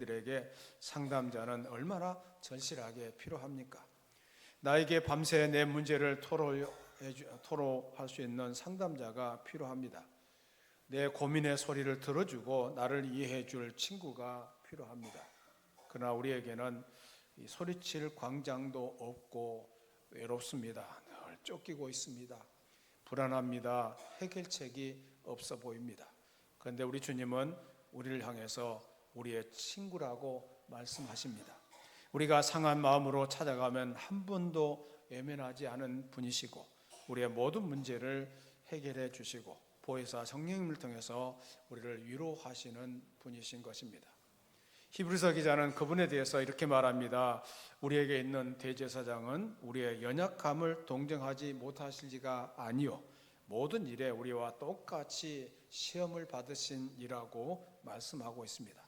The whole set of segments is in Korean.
들에게 상담자는 얼마나 절실하게 필요합니까? 나에게 밤새 내 문제를 토로할 수 있는 상담자가 필요합니다. 내 고민의 소리를 들어주고 나를 이해해 줄 친구가 필요합니다. 그러나 우리에게는 이 소리칠 광장도 없고 외롭습니다. 늘 쫓기고 있습니다. 불안합니다. 해결책이 없어 보입니다. 그런데 우리 주님은 우리를 향해서 우리의 친구라고 말씀하십니다. 우리가 상한 마음으로 찾아가면 한 번도 외면하지 않은 분이시고 우리의 모든 문제를 해결해 주시고 보혜사 성령님을 통해서 우리를 위로하시는 분이신 것입니다. 히브리서 기자는 그분에 대해서 이렇게 말합니다. 우리에게 있는 대제사장은 우리의 연약함을 동정하지 못하실지가 아니요 모든 일에 우리와 똑같이 시험을 받으신 이라고 말씀하고 있습니다.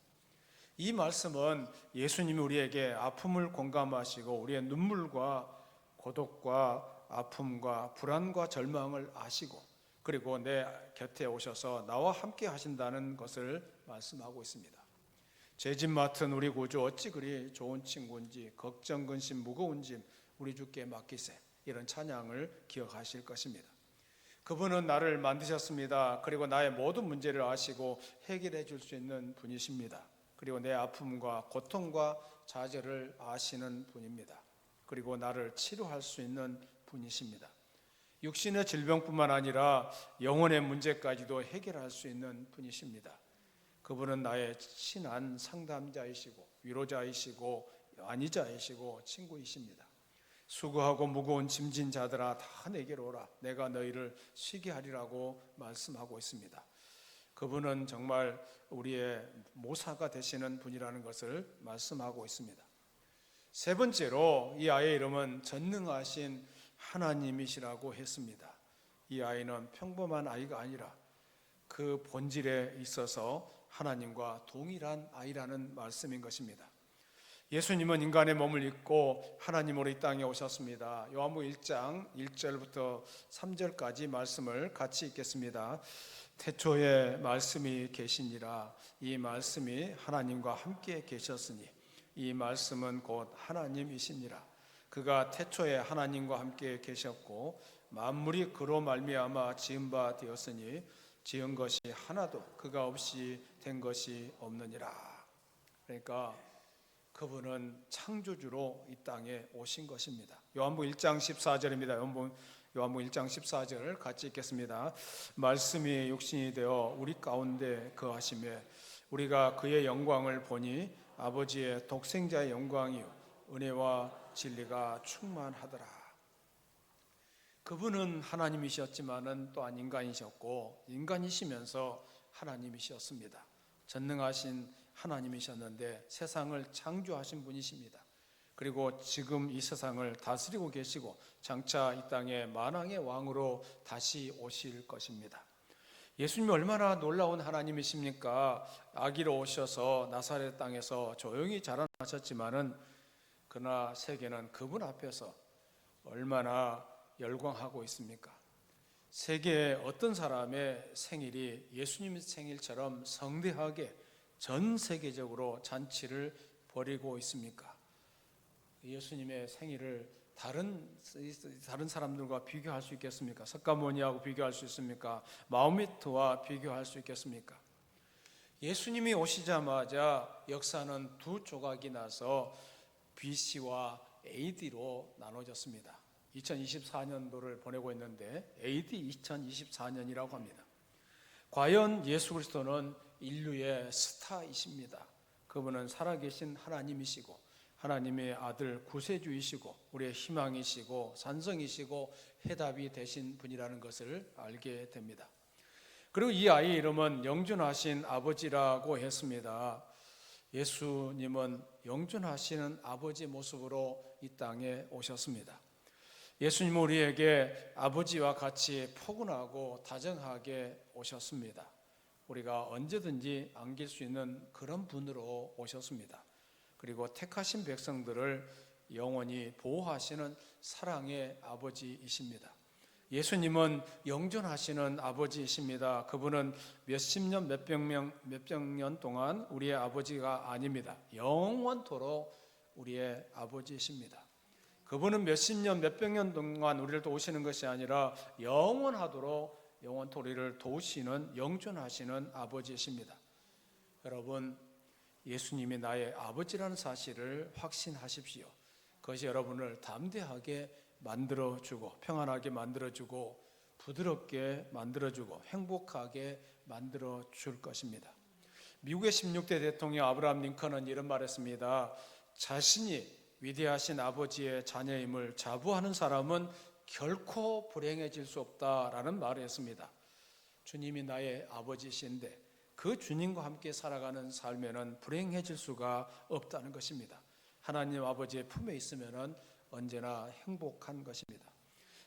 이 말씀은 예수님이 우리에게 아픔을 공감하시고 우리의 눈물과 고독과 아픔과 불안과 절망을 아시고 그리고 내 곁에 오셔서 나와 함께 하신다는 것을 말씀하고 있습니다. 죄짐 맡은 우리 구주 어찌 그리 좋은 친구인지 걱정 근심 무거운 짐 우리 주께 맡기세 이런 찬양을 기억하실 것입니다. 그분은 나를 만드셨습니다. 그리고 나의 모든 문제를 아시고 해결해 줄 수 있는 분이십니다. 그리고 내 아픔과 고통과 좌절을 아시는 분입니다. 그리고 나를 치료할 수 있는 분이십니다. 육신의 질병뿐만 아니라 영혼의 문제까지도 해결할 수 있는 분이십니다. 그분은 나의 친한 상담자이시고 위로자이시고 안위자이시고 친구이십니다. 수고하고 무거운 짐진 자들아 다 내게로 오라 내가 너희를 쉬게 하리라고 말씀하고 있습니다. 그분은 정말 우리의 모사가 되시는 분이라는 것을 말씀하고 있습니다. 세 번째로 이 아이의 이름은 전능하신 하나님이시라고 했습니다. 이 아이는 평범한 아이가 아니라 그 본질에 있어서 하나님과 동일한 아이라는 말씀인 것입니다. 예수님은 인간의 몸을 입고 하나님으로 이 땅에 오셨습니다. 요한복음 1장 1절부터 3절까지 말씀을 같이 읽겠습니다. 태초에 말씀이 계시니라. 이 말씀이 하나님과 함께 계셨으니 이 말씀은 곧 하나님이시니라. 그가 태초에 하나님과 함께 계셨고 만물이 그로 말미암아 지은 바 되었으니 지은 것이 하나도 그가 없이 된 것이 없느니라. 그러니까 그분은 창조주로 이 땅에 오신 것입니다. 요한복음 1장 14절입니다. 요한복음 1장 14절 같이 읽겠습니다. 말씀이 육신이 되어 우리 가운데 거하시매 우리가 그의 영광을 보니 아버지의 독생자의 영광이요 은혜와 진리가 충만하더라. 그분은 하나님이셨지만은 또한 인간이셨고 인간이시면서 하나님이셨습니다. 전능하신 하나님이셨는데 세상을 창조하신 분이십니다. 그리고 지금 이 세상을 다스리고 계시고 장차 이 땅에 만왕의 왕으로 다시 오실 것입니다. 예수님이 얼마나 놀라운 하나님이십니까? 아기로 오셔서 나사렛 땅에서 조용히 자라나셨지만은 그러나 세계는 그분 앞에서 얼마나 열광하고 있습니까? 세계의 어떤 사람의 생일이 예수님의 생일처럼 성대하게 전 세계적으로 잔치를 벌이고 있습니까? 예수님의 생일을 다른 사람들과 비교할 수 있겠습니까? 석가모니하고 비교할 수 있습니까? 마호메트와 비교할 수 있겠습니까? 예수님이 오시자마자 역사는 두 조각이 나서 BC와 AD로 나눠졌습니다. 2024년도를 보내고 있는데 AD 2024년이라고 합니다. 과연 예수 그리스도는 인류의 스타이십니다. 그분은 살아계신 하나님이시고 하나님의 아들 구세주이시고 우리의 희망이시고 산성이시고 해답이 되신 분이라는 것을 알게 됩니다. 그리고 이 아이의 이름은 영존하신 아버지라고 했습니다. 예수님은 영존하시는 아버지 모습으로 이 땅에 오셨습니다. 예수님은 우리에게 아버지와 같이 포근하고 다정하게 오셨습니다. 우리가 언제든지 안길 수 있는 그런 분으로 오셨습니다. 그리고 택하신 백성들을 영원히 보호하시는 사랑의 아버지이십니다. 예수님은 영존하시는 아버지이십니다. 그분은 몇십 년, 몇백 년 동안 우리의 아버지가 아닙니다. 영원토록 우리의 아버지이십니다. 그분은 몇십 년, 몇백 년 동안 우리를 도우시는 것이 아니라 영원하도록 영원토록 우리를 도우시는 영존하시는 아버지이십니다. 여러분, 예수님이 나의 아버지라는 사실을 확신하십시오. 그것이 여러분을 담대하게 만들어주고 평안하게 만들어주고 부드럽게 만들어주고 행복하게 만들어줄 것입니다. 미국의 16대 대통령 아브라함 링컨은 이런 말했습니다. 자신이 위대하신 아버지의 자녀임을 자부하는 사람은 결코 불행해질 수 없다라는 말을 했습니다. 주님이 나의 아버지이신데 그 주님과 함께 살아가는 삶에는 불행해질 수가 없다는 것입니다. 하나님 아버지의 품에 있으면 언제나 행복한 것입니다.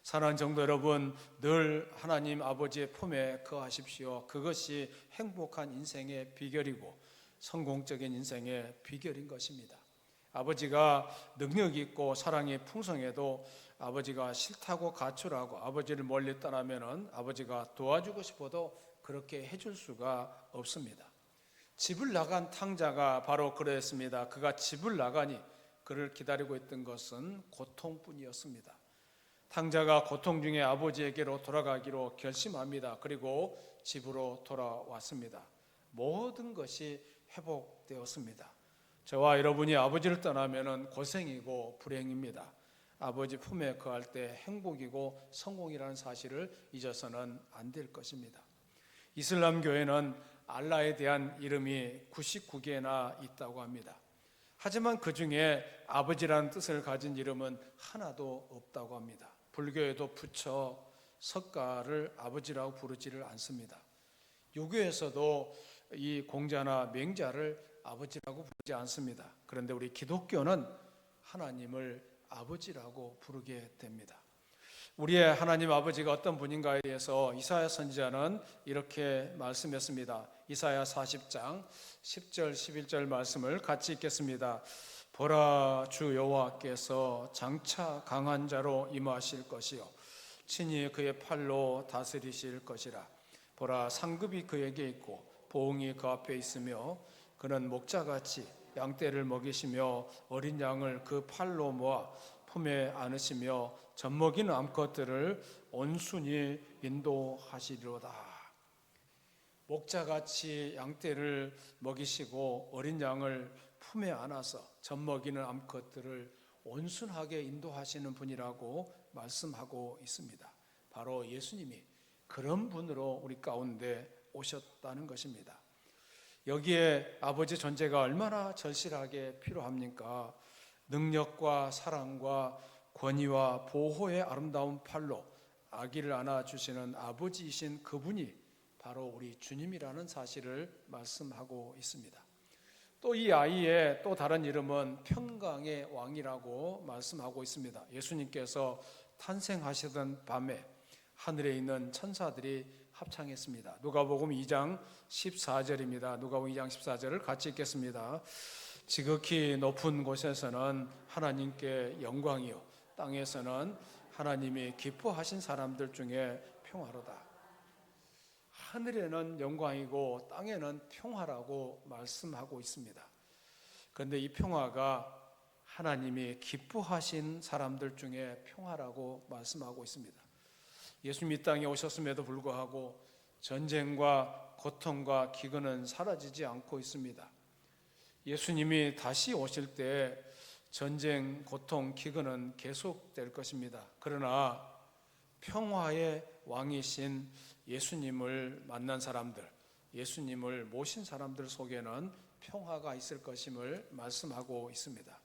사랑하는 성도 여러분, 늘 하나님 아버지의 품에 거하십시오. 그것이 행복한 인생의 비결이고 성공적인 인생의 비결인 것입니다. 아버지가 능력 있고 사랑이 풍성해도 아버지가 싫다고 가출하고 아버지를 멀리 떠나면 아버지가 도와주고 싶어도 그렇게 해줄 수가 없습니다. 집을 나간 탕자가 바로 그랬습니다. 그가 집을 나가니 그를 기다리고 있던 것은 고통뿐이었습니다. 탕자가 고통 중에 아버지에게로 돌아가기로 결심합니다. 그리고 집으로 돌아왔습니다. 모든 것이 회복되었습니다. 저와 여러분이 아버지를 떠나면 고생이고 불행입니다. 아버지 품에 거할 때 행복이고 성공이라는 사실을 잊어서는 안 될 것입니다. 이슬람 교회는 알라에 대한 이름이 99개나 있다고 합니다. 하지만 그 중에 아버지라는 뜻을 가진 이름은 하나도 없다고 합니다. 불교에도 부처, 석가를 아버지라고 부르지를 않습니다. 유교에서도 이 공자나 맹자를 아버지라고 부르지 않습니다. 그런데 우리 기독교는 하나님을 아버지라고 부르게 됩니다. 우리의 하나님 아버지가 어떤 분인가에 대해서 이사야 선지자는 이렇게 말씀했습니다. 이사야 40장 10절 11절 말씀을 같이 읽겠습니다. 보라, 주 여호와께서 장차 강한 자로 임하실 것이요 친히 그의 팔로 다스리실 것이라. 보라, 상급이 그에게 있고 보응이 그 앞에 있으며 그는 목자같이 양떼를 먹이시며 어린 양을 그 팔로 모아 품에 안으시며 젖먹이는 암컷들을 온순히 인도하시리로다. 목자같이 양떼를 먹이시고 어린 양을 품에 안아서 젖먹이는 암컷들을 온순하게 인도하시는 분이라고 말씀하고 있습니다. 바로 예수님이 그런 분으로 우리 가운데 오셨다는 것입니다. 여기에 아버지 존재가 얼마나 절실하게 필요합니까? 능력과 사랑과 권위와 보호의 아름다운 팔로 아기를 안아주시는 아버지이신 그분이 바로 우리 주님이라는 사실을 말씀하고 있습니다. 또 이 아이의 또 다른 이름은 평강의 왕이라고 말씀하고 있습니다. 예수님께서 탄생하시던 밤에 하늘에 있는 천사들이 합창했습니다. 누가복음 2장 14절입니다. 누가복음 2장 14절을 같이 읽겠습니다. 지극히 높은 곳에서는 하나님께 영광이요 땅에서는 하나님이 기뻐하신 사람들 중에 평화로다. 하늘에는 영광이고 땅에는 평화라고 말씀하고 있습니다. 그런데 이 평화가 하나님이 기뻐하신 사람들 중에 평화라고 말씀하고 있습니다. 예수님이 이 땅에 오셨음에도 불구하고 전쟁과 고통과 기근은 사라지지 않고 있습니다. 예수님이 다시 오실 때 전쟁, 고통, 기근은 계속될 것입니다. 그러나 평화의 왕이신 예수님을 만난 사람들, 예수님을 모신 사람들 속에는 평화가 있을 것임을 말씀하고 있습니다.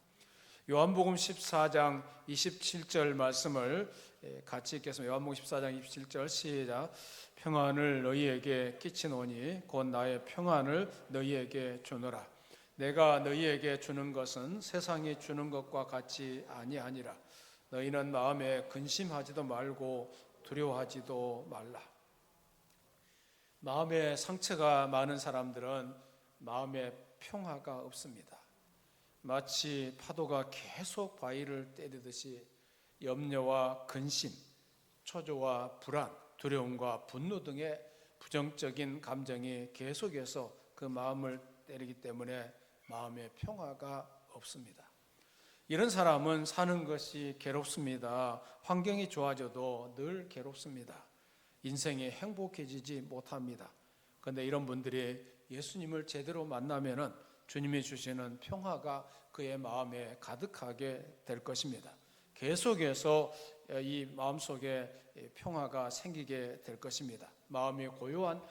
요한복음 14장 27절 말씀을 같이 읽겠습니다. 요한복음 14장 27절 시작. 평안을 너희에게 끼치노니 곧 나의 평안을 너희에게 주노라. 내가 너희에게 주는 것은 세상이 주는 것과 같이 아니하니라. 너희는 마음에 근심하지도 말고 두려워하지도 말라. 마음에 상처가 많은 사람들은 마음에 평화가 없습니다. 마치 파도가 계속 바위를 때리듯이 염려와 근심, 초조와 불안, 두려움과 분노 등의 부정적인 감정이 계속해서 그 마음을 때리기 때문에 마음의 평화가 없습니다. 이런 사람은 사는 것이 괴롭습니다. 환경이 좋아져도 늘 괴롭습니다. 인생이 행복해지지 못합니다. 그런데 이런 분들이 예수님을 제대로 만나면은 주님이 주시는 평화가 그의 마음에 가득하게 될 것입니다. 계속해서 이 마음속에 평화가 생기게 될 것입니다. 마음이 고요한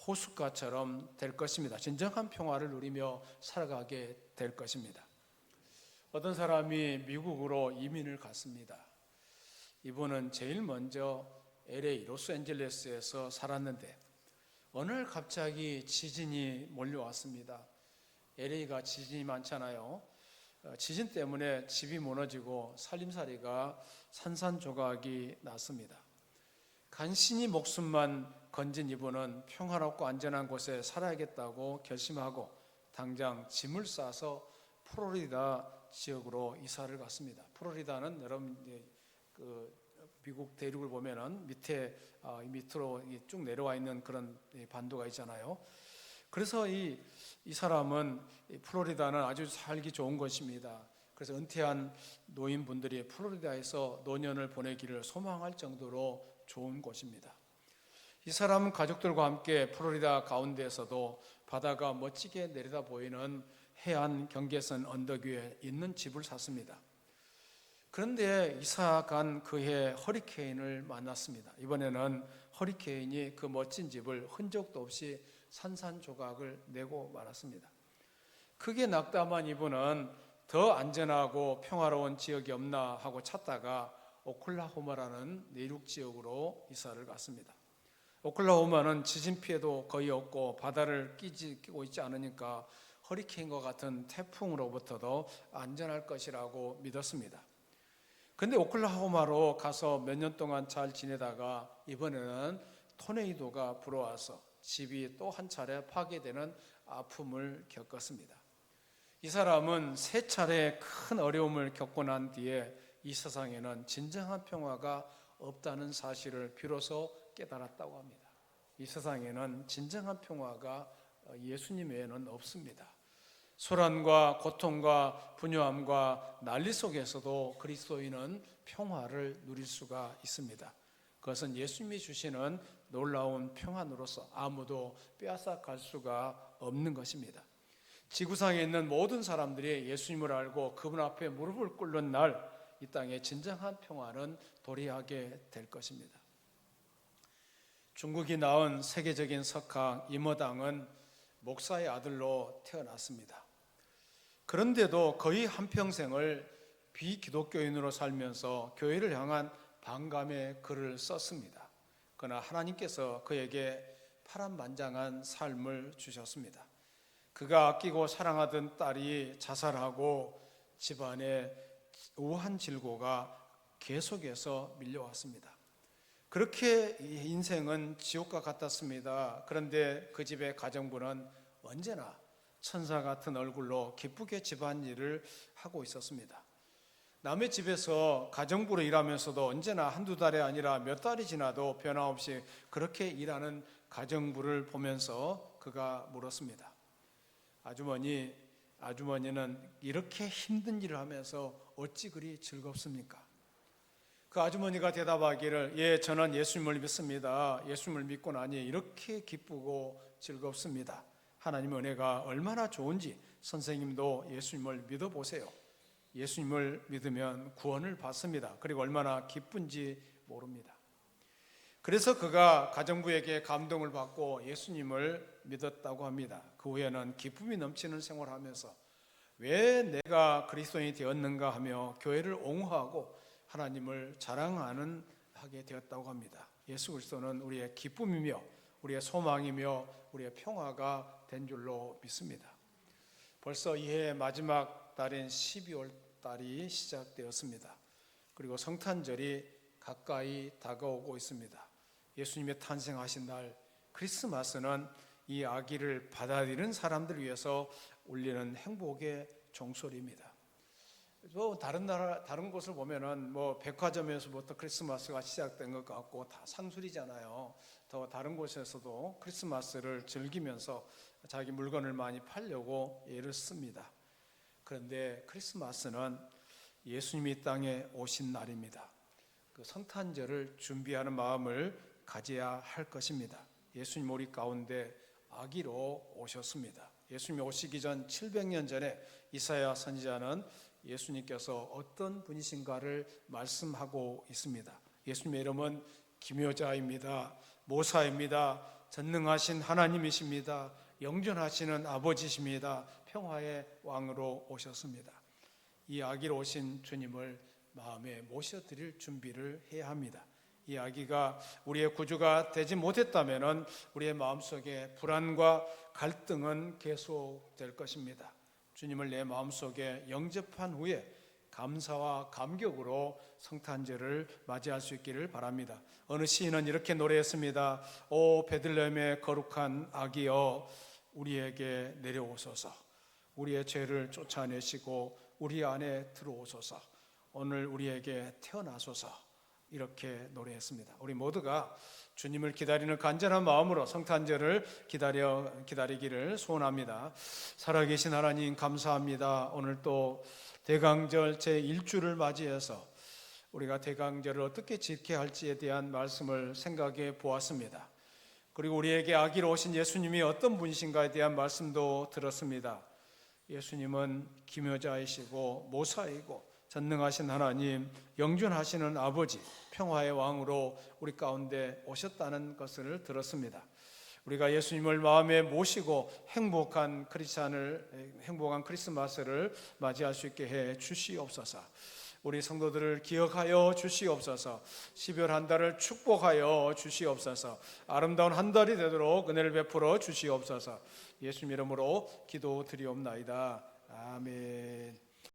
호숫가처럼 될 것입니다. 진정한 평화를 누리며 살아가게 될 것입니다. 어떤 사람이 미국으로 이민을 갔습니다. 이분은 제일 먼저 LA, 로스앤젤레스에서 살았는데 어느 날 갑자기 지진이 몰려왔습니다. LA가 지진이 많잖아요. 지진 때문에 집이 무너지고 살림살이가 산산조각이 났습니다. 간신히 목숨만 건진 이분은 평화롭고 안전한 곳에 살아야겠다고 결심하고 당장 짐을 싸서 플로리다 지역으로 이사를 갔습니다. 플로리다는 여러분 미국 대륙을 보면은 밑으로 쭉 내려와 있는 그런 반도가 있잖아요. 그래서 이 사람은 플로리다는 아주 살기 좋은 곳입니다. 그래서 은퇴한 노인분들이 플로리다에서 노년을 보내기를 소망할 정도로 좋은 곳입니다. 이 사람은 가족들과 함께 플로리다 가운데에서도 바다가 멋지게 내려다 보이는 해안 경계선 언덕 위에 있는 집을 샀습니다. 그런데 이사 간 그해 허리케인을 만났습니다. 이번에는 허리케인이 그 멋진 집을 흔적도 없이 산산조각을 내고 말았습니다. 크게 낙담한 이분은 더 안전하고 평화로운 지역이 없나 하고 찾다가 오클라호마라는 내륙 지역으로 이사를 갔습니다. 오클라호마는 지진 피해도 거의 없고 바다를 끼고 있지 않으니까 허리케인과 같은 태풍으로부터도 안전할 것이라고 믿었습니다. 그런데 오클라호마로 가서 몇 년 동안 잘 지내다가 이번에는 토네이도가 불어와서 집이 또 한 차례 파괴되는 아픔을 겪었습니다. 이 사람은 세 차례 큰 어려움을 겪고 난 뒤에 이 세상에는 진정한 평화가 없다는 사실을 비로소 깨달았다고 합니다. 이 세상에는 진정한 평화가 예수님 외에는 없습니다. 소란과 고통과 분요함과 난리 속에서도 그리스도인은 평화를 누릴 수가 있습니다. 그것은 예수님이 주시는 놀라운 평안으로서 아무도 빼앗아갈 수가 없는 것입니다. 지구상에 있는 모든 사람들이 예수님을 알고 그분 앞에 무릎을 꿇는 날 이 땅에 진정한 평화는 도래하게 될 것입니다. 중국이 낳은 세계적인 석학 이머당은 목사의 아들로 태어났습니다. 그런데도 거의 한평생을 비기독교인으로 살면서 교회를 향한 반감의 글을 썼습니다. 그러나 하나님께서 그에게 파란만장한 삶을 주셨습니다. 그가 아끼고 사랑하던 딸이 자살하고 집안에 우한 질고가 계속해서 밀려왔습니다. 그렇게 인생은 지옥과 같았습니다. 그런데 그 집의 가정부는 언제나 천사 같은 얼굴로 기쁘게 집안일을 하고 있었습니다. 남의 집에서 가정부로 일하면서도 언제나 한두 달이 아니라 몇 달이 지나도 변함없이 그렇게 일하는 가정부를 보면서 그가 물었습니다. 아주머니는 이렇게 힘든 일을 하면서 어찌 그리 즐겁습니까? 그 아주머니가 대답하기를 예, 저는 예수님을 믿습니다. 예수님을 믿고 나니 이렇게 기쁘고 즐겁습니다. 하나님의 은혜가 얼마나 좋은지 선생님도 예수님을 믿어보세요. 예수님을 믿으면 구원을 받습니다. 그리고 얼마나 기쁜지 모릅니다. 그래서 그가 가정부에게 감동을 받고 예수님을 믿었다고 합니다. 그 후에는 기쁨이 넘치는 생활을 하면서 왜 내가 그리스도인이 되었는가 하며 교회를 옹호하고 하나님을 하게 되었다고 합니다. 예수 그리스도는 우리의 기쁨이며 우리의 소망이며 우리의 평화가 된 줄로 믿습니다. 벌써 이해의 마지막 달인 12월 달이 시작되었습니다. 그리고 성탄절이 가까이 다가오고 있습니다. 예수님의 탄생하신 날 크리스마스는 이 아기를 받아들이는 사람들 위해서 울리는 행복의 종소리입니다. 또 다른 나라 다른 곳을 보면은 뭐 백화점에서부터 크리스마스가 시작된 것 같고 다 상술이잖아요. 더 다른 곳에서도 크리스마스를 즐기면서 자기 물건을 많이 팔려고 애를 씁니다. 그런데 크리스마스는 예수님이 이 땅에 오신 날입니다. 그 성탄절을 준비하는 마음을 가져야 할 것입니다. 예수님 우리 가운데 아기로 오셨습니다. 예수님이 오시기 전 700년 전에 이사야 선지자는 예수님께서 어떤 분이신가를 말씀하고 있습니다. 예수님의 이름은 기묘자입니다. 모사입니다. 전능하신 하나님이십니다. 영존하시는 아버지십니다. 평화의 왕으로 오셨습니다. 이 아기로 오신 주님을 마음에 모셔드릴 준비를 해야 합니다. 이 아기가 우리의 구주가 되지 못했다면 우리의 마음속에 불안과 갈등은 계속될 것입니다. 주님을 내 마음속에 영접한 후에 감사와 감격으로 성탄절을 맞이할 수 있기를 바랍니다. 어느 시인은 이렇게 노래했습니다. 오 베들레헴의 거룩한 아기여 우리에게 내려오소서. 우리의 죄를 쫓아내시고 우리 안에 들어오소서. 오늘 우리에게 태어나소서. 이렇게 노래했습니다. 우리 모두가 주님을 기다리는 간절한 마음으로 성탄절을 기다리기를 소원합니다. 살아계신 하나님 감사합니다. 오늘 또 대강절 제1주를 맞이해서 우리가 대강절을 어떻게 지켜야 할지에 대한 말씀을 생각해 보았습니다. 그리고 우리에게 아기로 오신 예수님이 어떤 분이신가에 대한 말씀도 들었습니다. 예수님은 기묘자이시고 모사이고 전능하신 하나님, 영존하시는 아버지, 평화의 왕으로 우리 가운데 오셨다는 것을 들었습니다. 우리가 예수님을 마음에 모시고 행복한 크리스마스를 맞이할 수 있게 해 주시옵소서. 우리 성도들을 기억하여 주시옵소서. 12월 한 달을 축복하여 주시옵소서. 아름다운 한 달이 되도록 은혜를 베풀어 주시옵소서. 예수님 이름으로 기도드리옵나이다. 아멘.